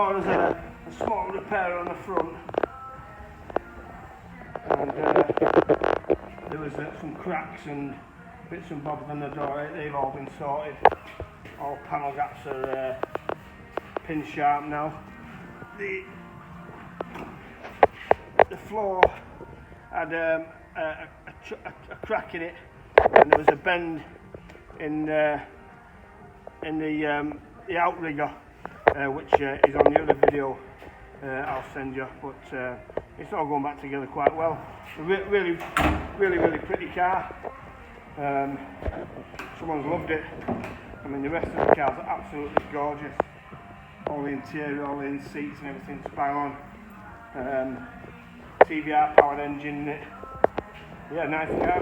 There's a small repair on the front, and there was some cracks and bits and bobs on the door. They've all been sorted. All panel gaps are pin sharp now. The floor had a crack in it, and there was a bend in the outrigger, which is on the other video I'll send you, but it's all going back together quite well. Really pretty car. Someone's loved it. I mean, the rest of the cars are absolutely gorgeous. All the interior, all the seats and everything's bang on. Tvr powered engine in it. Yeah, nice car.